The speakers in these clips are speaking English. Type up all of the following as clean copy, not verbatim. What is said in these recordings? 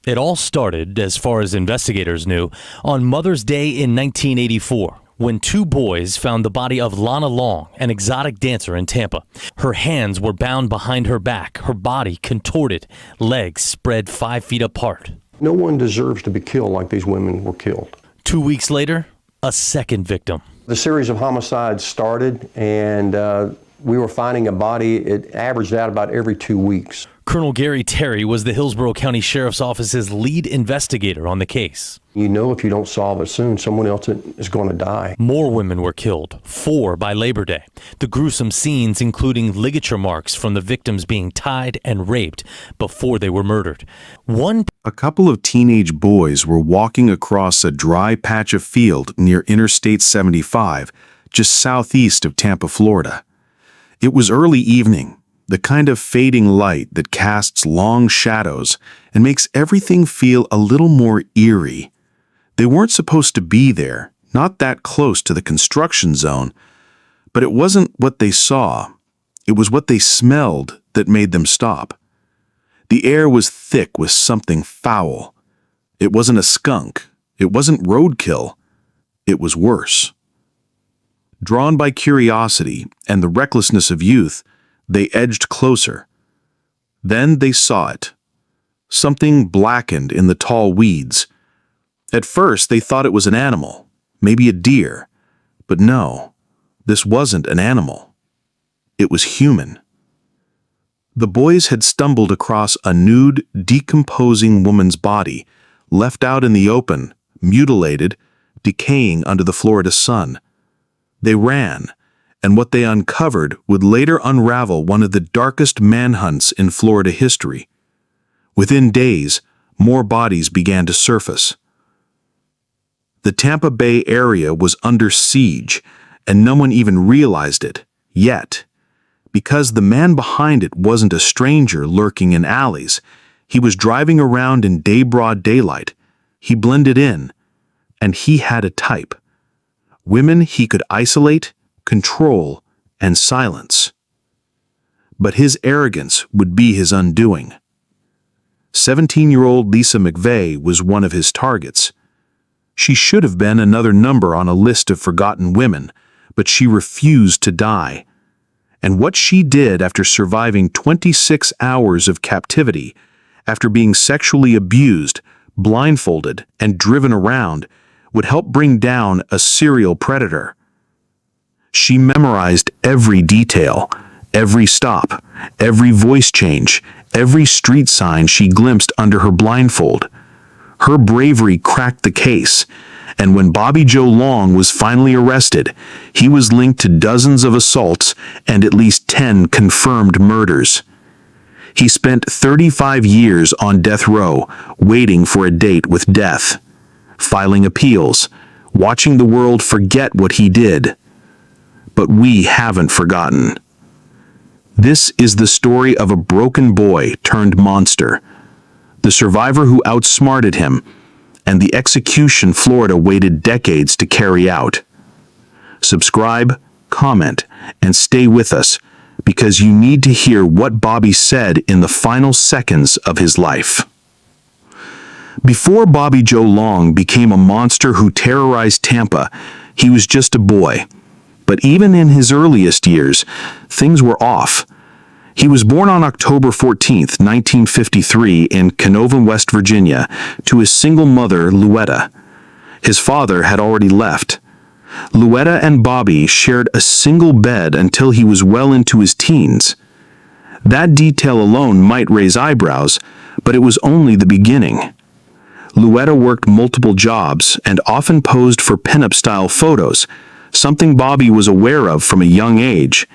It all started, as far as investigators knew, on Mother's Day in 1984, when two boys found the body of Lana Long, an exotic dancer in Tampa. Her hands were bound behind her back, her body contorted, legs spread 5 feet apart. No one deserves to be killed like these women were killed. 2 weeks later, a second victim. The series of homicides started, and we were finding a body. It averaged out about every 2 weeks. Colonel Gary Terry was the Hillsborough County Sheriff's Office's lead investigator on the case. You know if you don't solve it soon, someone else is going to die. More women were killed, 4 by Labor Day. The gruesome scenes including ligature marks from the victims being tied and raped before they were murdered. A couple of teenage boys were walking across a dry patch of field near Interstate 75, just southeast of Tampa, Florida. It was early evening, the kind of fading light that casts long shadows and makes everything feel a little more eerie. They weren't supposed to be there, not that close to the construction zone, but it wasn't what they saw. It was what they smelled that made them stop. The air was thick with something foul. It wasn't a skunk. It wasn't roadkill. It was worse. Drawn by curiosity and the recklessness of youth, they edged closer. Then they saw it. Something blackened in the tall weeds. At first, they thought it was an animal, maybe a deer. But no, this wasn't an animal. It was human. The boys had stumbled across a nude, decomposing woman's body, left out in the open, mutilated, decaying under the Florida sun. They ran, and what they uncovered would later unravel one of the darkest manhunts in Florida history. Within days, more bodies began to surface. The Tampa Bay area was under siege, and no one even realized it, yet. Because the man behind it wasn't a stranger lurking in alleys. He was driving around in broad daylight. He blended in, and he had a type. Women he could isolate, control, and silence. But his arrogance would be his undoing. 17-year-old Lisa McVey was one of his targets. She should have been another number on a list of forgotten women, but she refused to die. And what she did after surviving 26 hours of captivity, after being sexually abused, blindfolded, and driven around, would help bring down a serial predator. She memorized every detail, every stop, every voice change, every street sign she glimpsed under her blindfold. Her bravery cracked the case, and when Bobby Joe Long was finally arrested, he was linked to dozens of assaults and at least 10 confirmed murders. He spent 35 years on death row, waiting for a date with death, filing appeals, watching the world forget what he did. But we haven't forgotten. This is the story of a broken boy turned monster, the survivor who outsmarted him, and the execution Florida waited decades to carry out. Subscribe, comment, and stay with us, because you need to hear what Bobby said in the final seconds of his life. Before Bobby Joe Long became a monster who terrorized Tampa, he was just a boy. But even in his earliest years, things were off. He was born on October 14, 1953 in Canova, West Virginia, to his single mother, Louetta. His father had already left. Louetta and Bobby shared a single bed until he was well into his teens. That detail alone might raise eyebrows, but it was only the beginning. Louetta worked multiple jobs and often posed for pinup-style photos, something Bobby was aware of from a young age.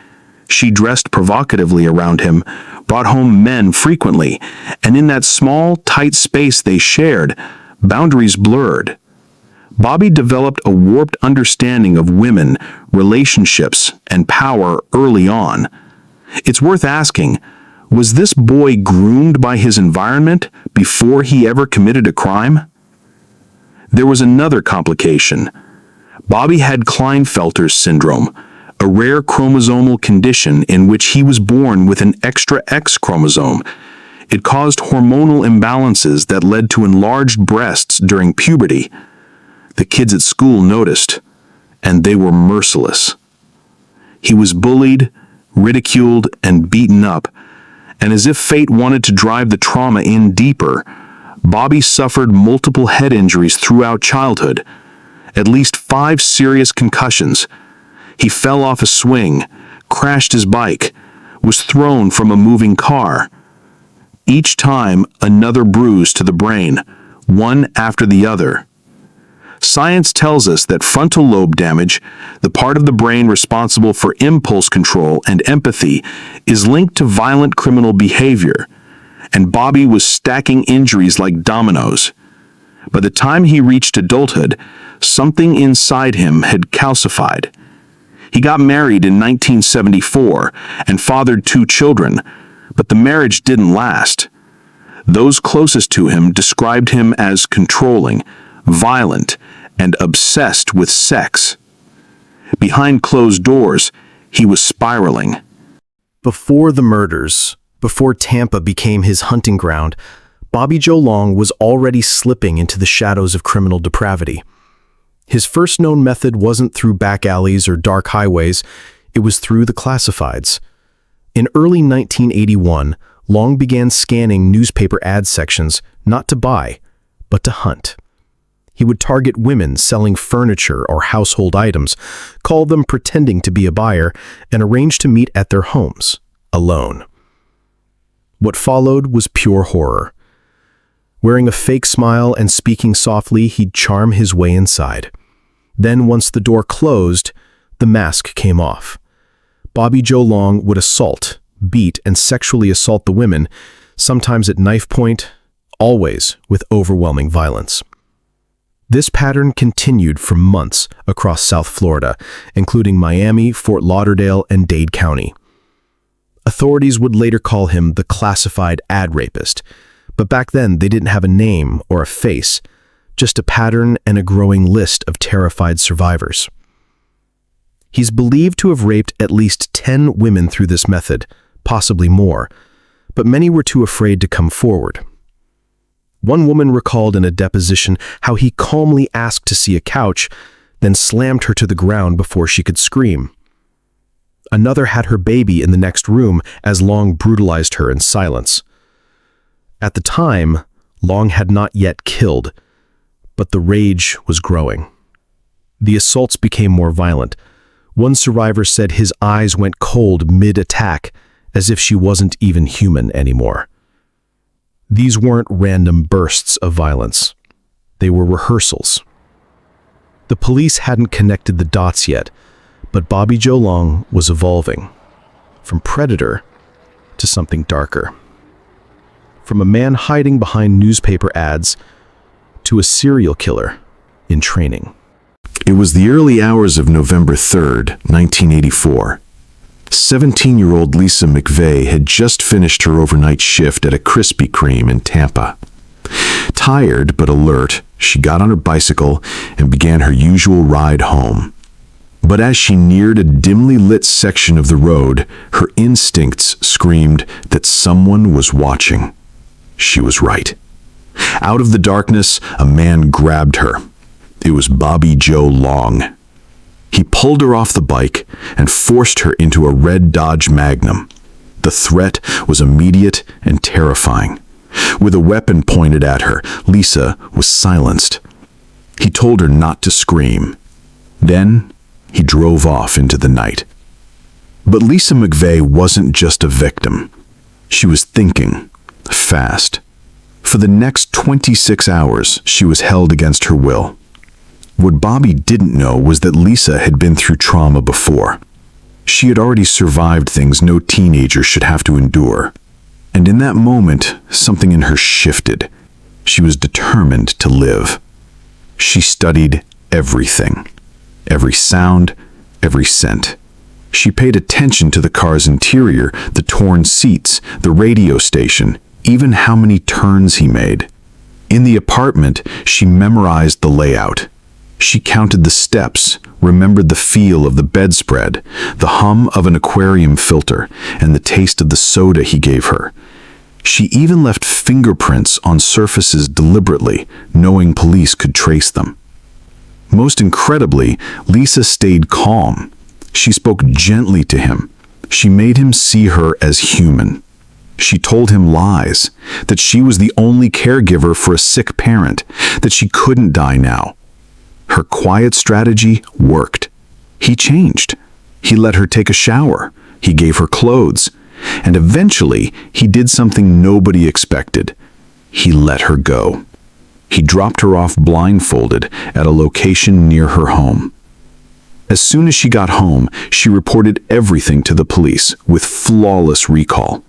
She dressed provocatively around him, brought home men frequently, and in that small, tight space they shared, boundaries blurred. Bobby developed a warped understanding of women, relationships, and power early on. It's worth asking, was this boy groomed by his environment before he ever committed a crime? There was another complication. Bobby had Klinefelter's syndrome, a rare chromosomal condition in which he was born with an extra X chromosome. It caused hormonal imbalances that led to enlarged breasts during puberty. The kids at school noticed, and they were merciless. He was bullied, ridiculed, and beaten up, and as if fate wanted to drive the trauma in deeper, Bobby suffered multiple head injuries throughout childhood, at least 5 serious concussions. He fell off a swing, crashed his bike, was thrown from a moving car. Each time, another bruise to the brain, one after the other. Science tells us that frontal lobe damage, the part of the brain responsible for impulse control and empathy, is linked to violent criminal behavior, and Bobby was stacking injuries like dominoes. By the time he reached adulthood, something inside him had calcified. He got married in 1974 and fathered 2 children, but the marriage didn't last. Those closest to him described him as controlling, violent, and obsessed with sex. Behind closed doors, he was spiraling. Before the murders, before Tampa became his hunting ground, Bobby Joe Long was already slipping into the shadows of criminal depravity. His first known method wasn't through back alleys or dark highways, it was through the classifieds. In early 1981, Long began scanning newspaper ad sections not to buy, but to hunt. He would target women selling furniture or household items, call them pretending to be a buyer, and arrange to meet at their homes, alone. What followed was pure horror. Wearing a fake smile and speaking softly, he'd charm his way inside. Then, once the door closed, the mask came off. Bobby Joe Long would assault, beat, and sexually assault the women, sometimes at knife point, always with overwhelming violence. This pattern continued for months across South Florida, including Miami, Fort Lauderdale, and Dade County. Authorities would later call him the classified Ad Rapist, but back then they didn't have a name or a face, just a pattern and a growing list of terrified survivors. He's believed to have raped at least 10 women through this method, possibly more, but many were too afraid to come forward. One woman recalled in a deposition how he calmly asked to see a couch, then slammed her to the ground before she could scream. Another had her baby in the next room as Long brutalized her in silence. At the time, Long had not yet killed, but the rage was growing. The assaults became more violent. One survivor said his eyes went cold mid-attack, as if she wasn't even human anymore. These weren't random bursts of violence. They were rehearsals. The police hadn't connected the dots yet, but Bobby Joe Long was evolving, from predator to something darker. From a man hiding behind newspaper ads to a serial killer in training. It was the early hours of November 3rd, 1984. 17-year-old Lisa McVey had just finished her overnight shift at a Krispy Kreme in Tampa. Tired but alert, she got on her bicycle and began her usual ride home. But as she neared a dimly lit section of the road, her instincts screamed that someone was watching. She was right. Out of the darkness, a man grabbed her. It was Bobby Joe Long. He pulled her off the bike and forced her into a red Dodge Magnum. The threat was immediate and terrifying. With a weapon pointed at her, Lisa was silenced. He told her not to scream. Then, he drove off into the night. But Lisa McVey wasn't just a victim. She was thinking, fast. For the next 26 hours, she was held against her will. What Bobby didn't know was that Lisa had been through trauma before. She had already survived things no teenager should have to endure. And in that moment, something in her shifted. She was determined to live. She studied everything. Every sound, every scent. She paid attention to the car's interior, the torn seats, the radio station, even how many turns he made. In the apartment, she memorized the layout. She counted the steps, remembered the feel of the bedspread, the hum of an aquarium filter, and the taste of the soda he gave her. She even left fingerprints on surfaces deliberately, knowing police could trace them. Most incredibly, Lisa stayed calm. She spoke gently to him. She made him see her as human. She told him lies, that she was the only caregiver for a sick parent, that she couldn't die now. Her quiet strategy worked. He changed. He let her take a shower. He gave her clothes. And eventually, he did something nobody expected. He let her go. He dropped her off blindfolded at a location near her home. As soon as she got home, she reported everything to the police with flawless recall.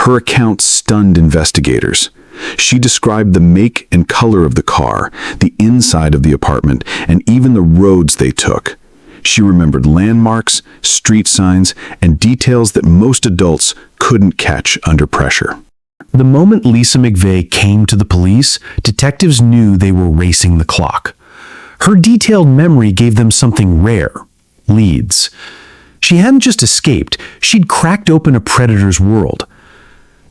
Her account stunned investigators. She described the make and color of the car, the inside of the apartment, and even the roads they took. She remembered landmarks, street signs, and details that most adults couldn't catch under pressure. The moment Lisa McVey came to the police, detectives knew they were racing the clock. Her detailed memory gave them something rare: leads. She hadn't just escaped, she'd cracked open a predator's world.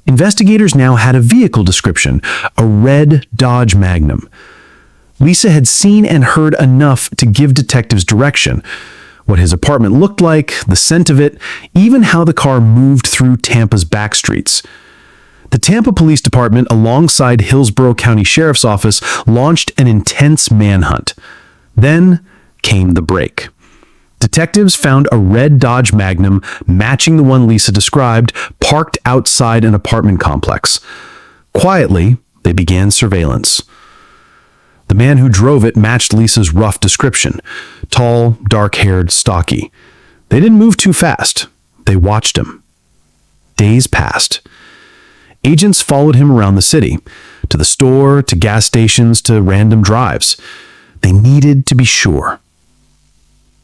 Investigators now had a vehicle description: a red Dodge Magnum. Lisa had seen and heard enough to give detectives direction: what his apartment looked like, the scent of it, even how the car moved through Tampa's back streets. The Tampa Police Department, alongside Hillsborough County Sheriff's Office, launched an intense manhunt. Then came the break. Detectives found a red Dodge Magnum matching the one Lisa described, parked outside an apartment complex. Quietly, they began surveillance. The man who drove it matched Lisa's rough description: tall, dark-haired, stocky. They didn't move too fast. They watched him. Days passed. Agents followed him around the city, to the store, to gas stations, to random drives. They needed to be sure.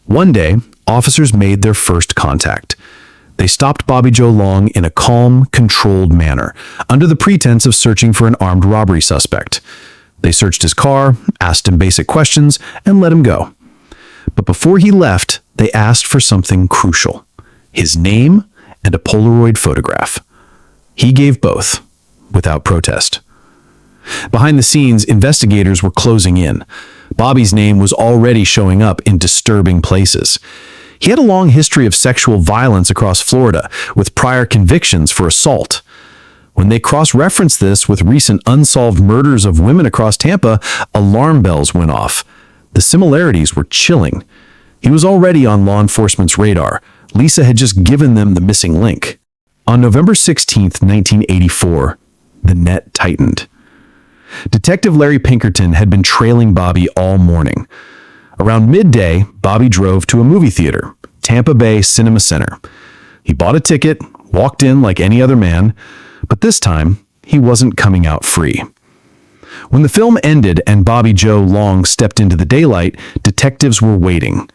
One day, officers made their first contact. They stopped Bobby Joe Long in a calm, controlled manner, under the pretense of searching for an armed robbery suspect. They searched his car, asked him basic questions, and let him go. But before he left, they asked for something crucial: his name and a Polaroid photograph. He gave both, without protest. Behind the scenes, investigators were closing in. Bobby's name was already showing up in disturbing places. He had a long history of sexual violence across Florida, with prior convictions for assault. When they cross-referenced this with recent unsolved murders of women across Tampa, alarm bells went off. The similarities were chilling. He was already on law enforcement's radar. Lisa had just given them the missing link. On November 16, 1984, the net tightened. Detective Larry Pinkerton had been trailing Bobby all morning. Around midday, Bobby drove to a movie theater, Tampa Bay Cinema Center. He bought a ticket, walked in like any other man, but this time, he wasn't coming out free. When the film ended and Bobby Joe Long stepped into the daylight, detectives were waiting.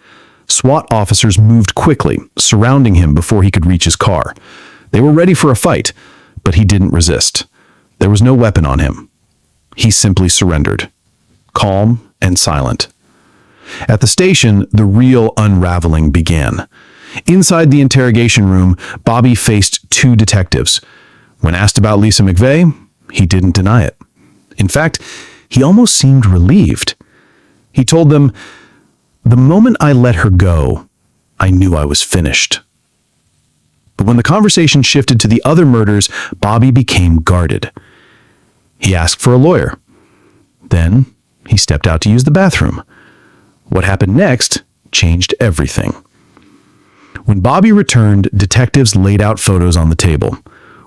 SWAT officers moved quickly, surrounding him before he could reach his car. They were ready for a fight, but he didn't resist. There was no weapon on him. He simply surrendered, calm and silent. At the station, the real unraveling began. Inside the interrogation room, Bobby faced two detectives. When asked about Lisa McVey, he didn't deny it. In fact, he almost seemed relieved. He told them, "The moment I let her go, I knew I was finished." But when the conversation shifted to the other murders, Bobby became guarded. He asked for a lawyer. Then he stepped out to use the bathroom. What happened next changed everything. When Bobby returned, detectives laid out photos on the table.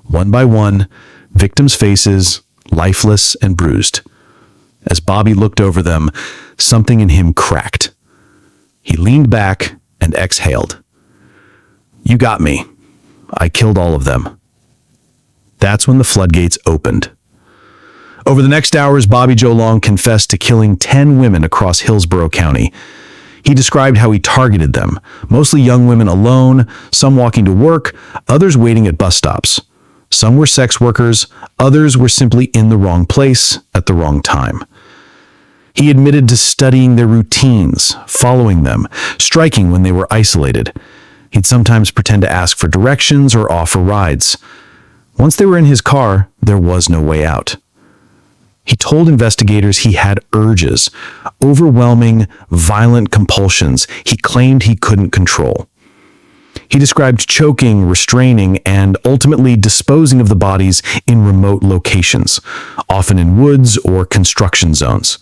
One by one, victims' faces, lifeless and bruised. As Bobby looked over them, something in him cracked. He leaned back and exhaled. "You got me. I killed all of them." That's when the floodgates opened. Over the next hours, Bobby Joe Long confessed to killing 10 women across Hillsborough County. He described how he targeted them, mostly young women alone, some walking to work, others waiting at bus stops. Some were sex workers, others were simply in the wrong place at the wrong time. He admitted to studying their routines, following them, striking when they were isolated. He'd sometimes pretend to ask for directions or offer rides. Once they were in his car, there was no way out. He told investigators he had urges, overwhelming, violent compulsions he claimed he couldn't control. He described choking, restraining, and ultimately disposing of the bodies in remote locations, often in woods or construction zones.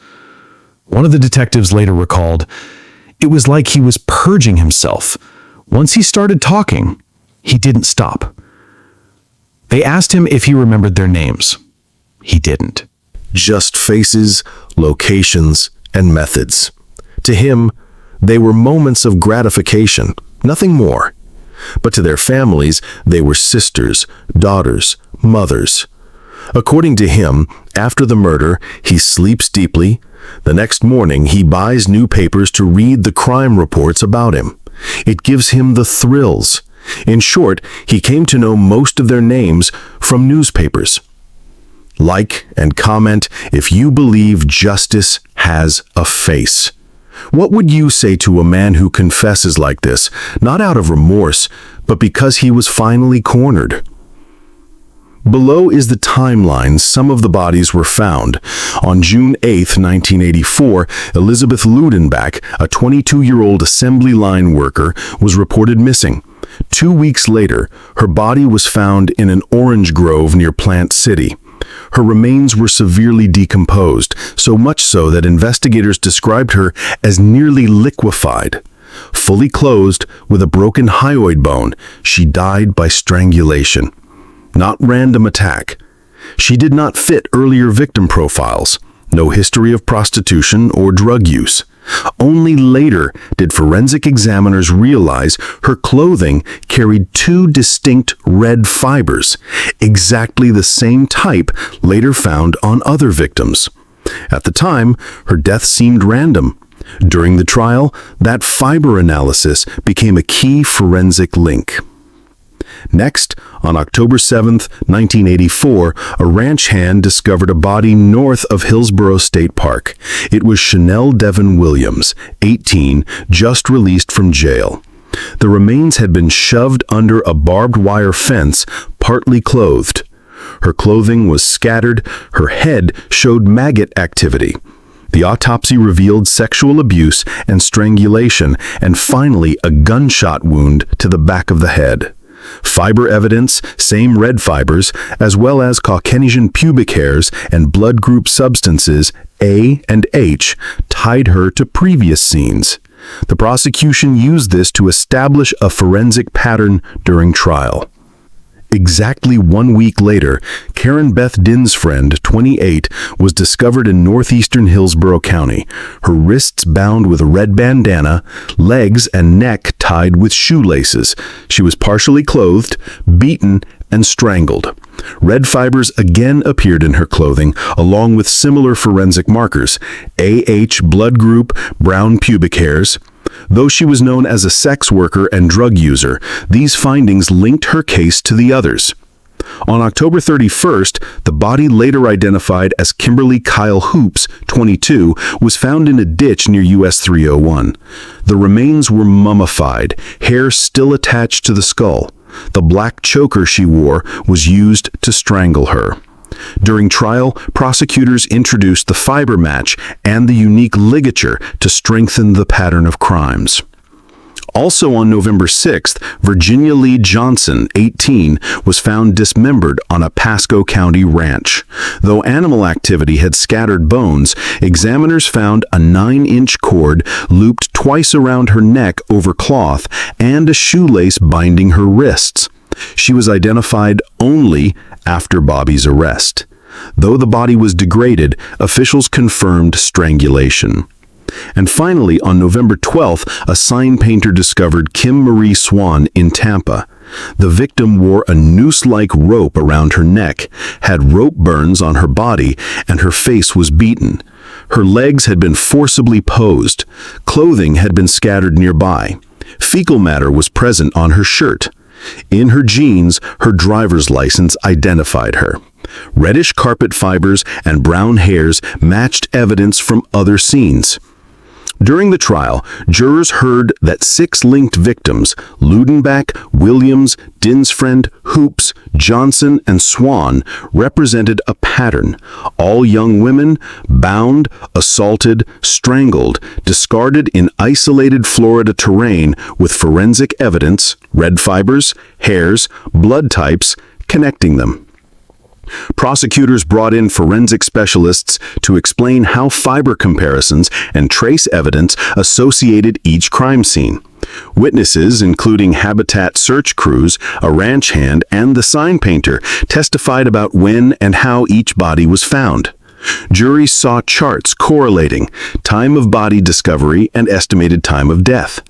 One of the detectives later recalled, "It was like he was purging himself. Once he started talking, he didn't stop." They asked him if he remembered their names. He didn't. Just faces, locations, and methods. To him, they were moments of gratification, nothing more. But to their families, they were sisters, daughters, mothers. According to him, after the murder, he sleeps deeply. The next morning, he buys new papers to read the crime reports about him. It gives him the thrills. In short, he came to know most of their names from newspapers. Like and comment if you believe justice has a face. What would you say to a man who confesses like this, not out of remorse, but because he was finally cornered? Below is the timeline some of the bodies were found. On June 8, 1984, Elizabeth Ludenbach, a 22-year-old assembly line worker, was reported missing. 2 weeks later, her body was found in an orange grove near Plant City. Her remains were severely decomposed, so much so that investigators described her as nearly liquefied. Fully closed, with a broken hyoid bone, she died by strangulation. Not random attack. She did not fit earlier victim profiles. No history of prostitution or drug use. Only later did forensic examiners realize her clothing carried 2 distinct red fibers, exactly the same type later found on other victims. At the time, her death seemed random. During the trial, that fiber analysis became a key forensic link. Next, on October 7, 1984, a ranch hand discovered a body north of Hillsborough State Park. It was Chanel Devon Williams, 18, just released from jail. The remains had been shoved under a barbed wire fence, partly clothed. Her clothing was scattered, her head showed maggot activity. The autopsy revealed sexual abuse and strangulation, and finally a gunshot wound to the back of the head. Fiber evidence, same red fibers, as well as Caucasian pubic hairs and blood group substances A and H, tied her to previous scenes. The prosecution used this to establish a forensic pattern during trial. Exactly 1 week later, Karen Beth Dinsfriend, 28, was discovered in northeastern Hillsborough County, her wrists bound with a red bandana, legs and neck tied with shoelaces. She was partially clothed, beaten, and strangled. Red fibers again appeared in her clothing, along with similar forensic markers: AH blood group, brown pubic hairs. Though she was known as a sex worker and drug user, these findings linked her case to the others. On October 31st, the body later identified as Kimberly Kyle Hoops, 22, was found in a ditch near US 301. The remains were mummified, hair still attached to the skull. The black choker she wore was used to strangle her. During trial, prosecutors introduced the fiber match and the unique ligature to strengthen the pattern of crimes. Also on November 6th, Virginia Lee Johnson, 18, was found dismembered on a Pasco County ranch. Though animal activity had scattered bones, examiners found a 9-inch cord looped twice around her neck over cloth and a shoelace binding her wrists. She was identified only after Bobby's arrest. Though the body was degraded, officials confirmed strangulation. And finally, on November 12th, a sign painter discovered Kim Marie Swan in Tampa. The victim wore a noose-like rope around her neck, had rope burns on her body, and her face was beaten. Her legs had been forcibly posed. Clothing had been scattered nearby. Fecal matter was present on her shirt. In her jeans, her driver's license identified her. Reddish carpet fibers and brown hairs matched evidence from other scenes. During the trial, jurors heard that 6 linked victims, Ludenbach, Williams, Dinsfriend, Hoops, Johnson, and Swan, represented a pattern. All young women, bound, assaulted, strangled, discarded in isolated Florida terrain with forensic evidence, red fibers, hairs, blood types, connecting them. Prosecutors brought in forensic specialists to explain how fiber comparisons and trace evidence associated each crime scene. Witnesses, including habitat search crews, a ranch hand, and the sign painter, testified about when and how each body was found. Juries saw charts correlating time of body discovery and estimated time of death.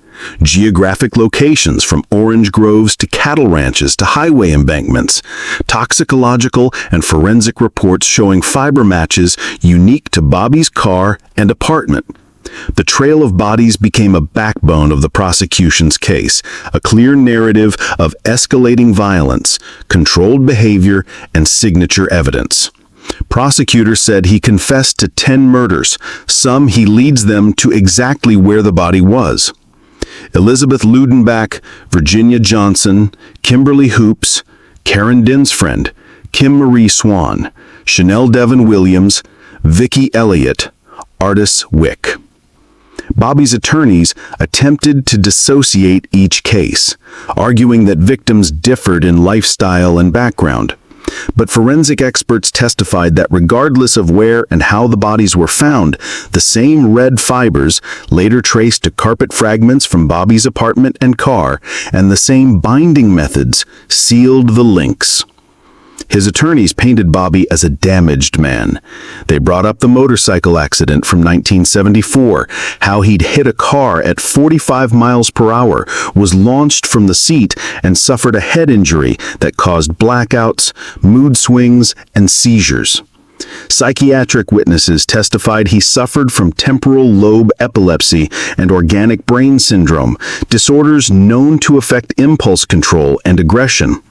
Geographic locations from orange groves to cattle ranches to highway embankments, toxicological and forensic reports showing fiber matches unique to Bobby's car and apartment. The trail of bodies became a backbone of the prosecution's case, a clear narrative of escalating violence, controlled behavior, and signature evidence. Prosecutors said he confessed to 10 murders. Some he leads them to exactly where the body was. Elizabeth Ludenbach, Virginia Johnson, Kimberly Hoops, Karen Dinsfriend, Kim Marie Swan, Chanel Devon Williams, Vicki Elliott, Artis Wick. Bobby's attorneys attempted to dissociate each case, arguing that victims differed in lifestyle and background. But forensic experts testified that regardless of where and how the bodies were found, the same red fibers, later traced to carpet fragments from Bobby's apartment and car, and the same binding methods sealed the links. His attorneys painted Bobby as a damaged man. They brought up the motorcycle accident from 1974, how he'd hit a car at 45 miles per hour, was launched from the seat, and suffered a head injury that caused blackouts, mood swings, and seizures. Psychiatric witnesses testified he suffered from temporal lobe epilepsy and organic brain syndrome, disorders known to affect impulse control and aggression.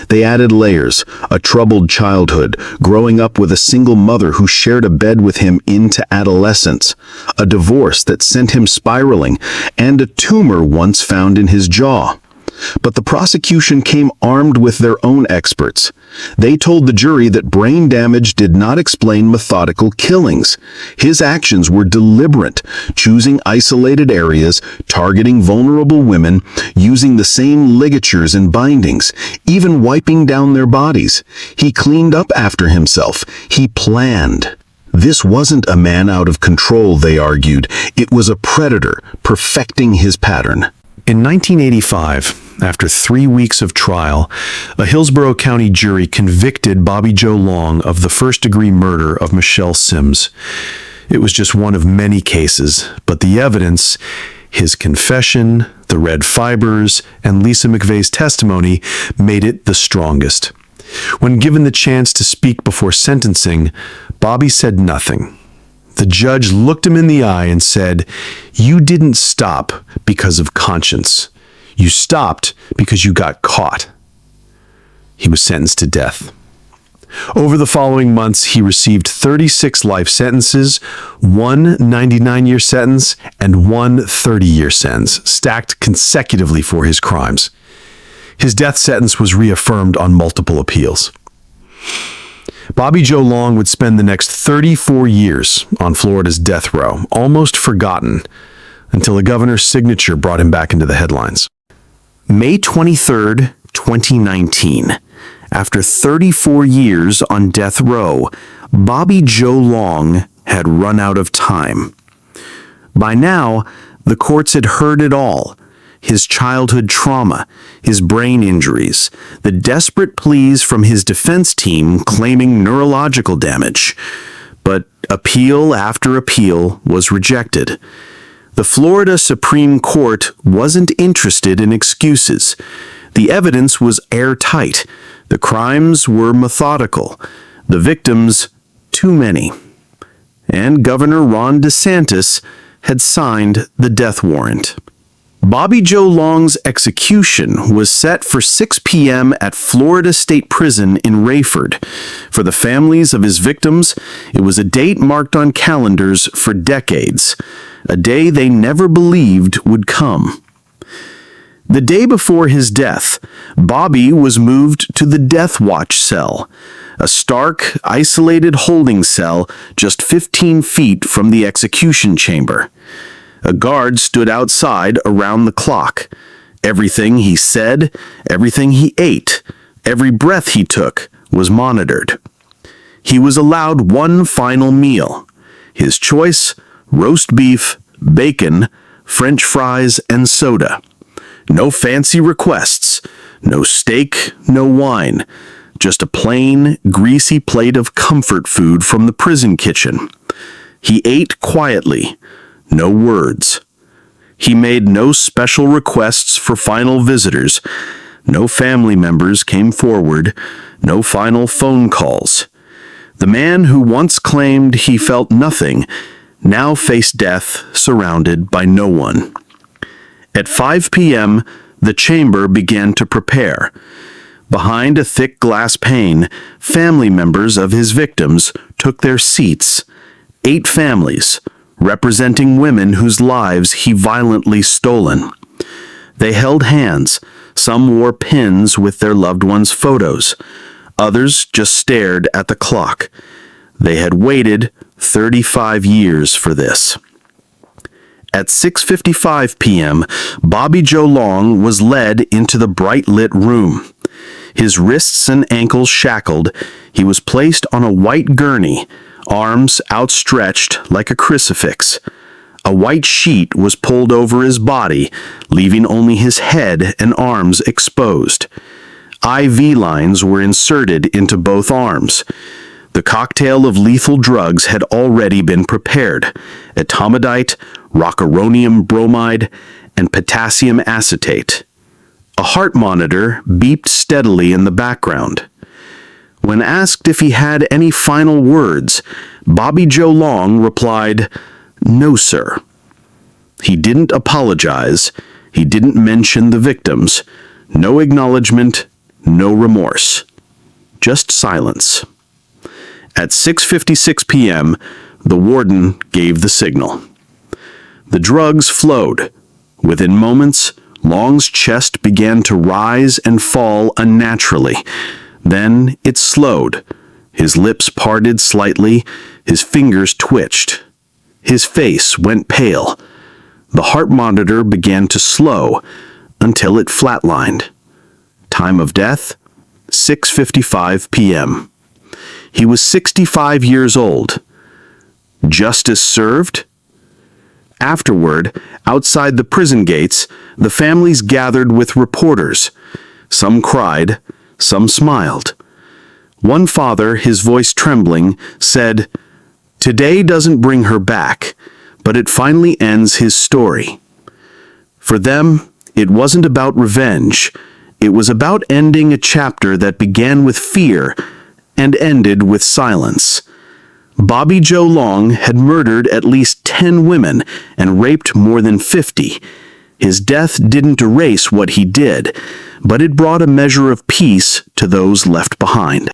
They added layers: a troubled childhood, growing up with a single mother who shared a bed with him into adolescence, a divorce that sent him spiraling, and a tumor once found in his jaw. But the prosecution came armed with their own experts. They told the jury that brain damage did not explain methodical killings. His actions were deliberate, choosing isolated areas, targeting vulnerable women, using the same ligatures and bindings, even wiping down their bodies. He cleaned up after himself. He planned. This wasn't a man out of control, they argued. It was a predator perfecting his pattern. In 1985, after 3 weeks of trial, a Hillsborough County jury convicted Bobby Joe Long of the first-degree murder of Michelle Sims. It was just one of many cases, but the evidence, his confession, the red fibers, and Lisa McVey's testimony made it the strongest. When given the chance to speak before sentencing, Bobby said nothing. The judge looked him in the eye and said, "You didn't stop because of conscience. You stopped because you got caught." He was sentenced to death. Over the following months, he received 36 life sentences, one 99-year sentence, and one 30-year sentence, stacked consecutively for his crimes. His death sentence was reaffirmed on multiple appeals. Bobby Joe Long would spend the next 34 years on Florida's death row, almost forgotten, until a governor's signature brought him back into the headlines. May 23, 2019. After 34 years on death row, Bobby Joe Long had run out of time. By now, the courts had heard it all. His childhood trauma, his brain injuries, the desperate pleas from his defense team claiming neurological damage. But appeal after appeal was rejected. The Florida Supreme Court wasn't interested in excuses. The evidence was airtight. The crimes were methodical. The victims, too many. And Governor Ron DeSantis had signed the death warrant. Bobby Joe Long's execution was set for 6 p.m. at Florida State Prison in Rayford. For the families of his victims, it was a date marked on calendars for decades. a day they never believed would come. The day before his death, Bobby was moved to the Death Watch cell, a stark, isolated holding cell just 15 feet from the execution chamber. A guard stood outside around the clock. Everything he said, everything he ate, every breath he took was monitored. He was allowed one final meal. His choice: roast beef, bacon, French fries, and soda. No fancy requests, no steak, no wine, just a plain, greasy plate of comfort food from the prison kitchen. He ate quietly, no words. He made no special requests for final visitors. No family members came forward, no final phone calls. The man who once claimed he felt nothing now faced death surrounded by no one. At 5 p.m., the chamber began to prepare. Behind a thick glass pane, family members of his victims took their seats. 8 families, representing women whose lives he violently stolen. They held hands. Some wore pins with their loved ones' photos. Others just stared at the clock. They had waited 35 years for this. At 6:55 p.m., Bobby Joe Long was led into the bright-lit room. His wrists and ankles shackled, he was placed on a white gurney, arms outstretched like a crucifix. A white sheet was pulled over his body, leaving only his head and arms exposed. IV lines were inserted into both arms. The cocktail of lethal drugs had already been prepared: etomidate, rocuronium bromide, and potassium acetate. A heart monitor beeped steadily in the background. When asked if he had any final words, Bobby Joe Long replied, "No, sir." He didn't apologize. He didn't mention the victims. No acknowledgement, no remorse. Just silence. At 6:56 p.m., the warden gave the signal. The drugs flowed. Within moments, Long's chest began to rise and fall unnaturally. Then it slowed. His lips parted slightly, his fingers twitched. His face went pale. The heart monitor began to slow until it flatlined. Time of death, 6:55 p.m. He was 65 years old. Justice served? Afterward, outside the prison gates, the families gathered with reporters. Some cried, some smiled. One father, his voice trembling, said, "Today doesn't bring her back, but it finally ends his story." For them, it wasn't about revenge. It was about ending a chapter that began with fear and ended with silence. Bobby Joe Long had murdered at least 10 women and raped more than 50. His death didn't erase what he did, but it brought a measure of peace to those left behind.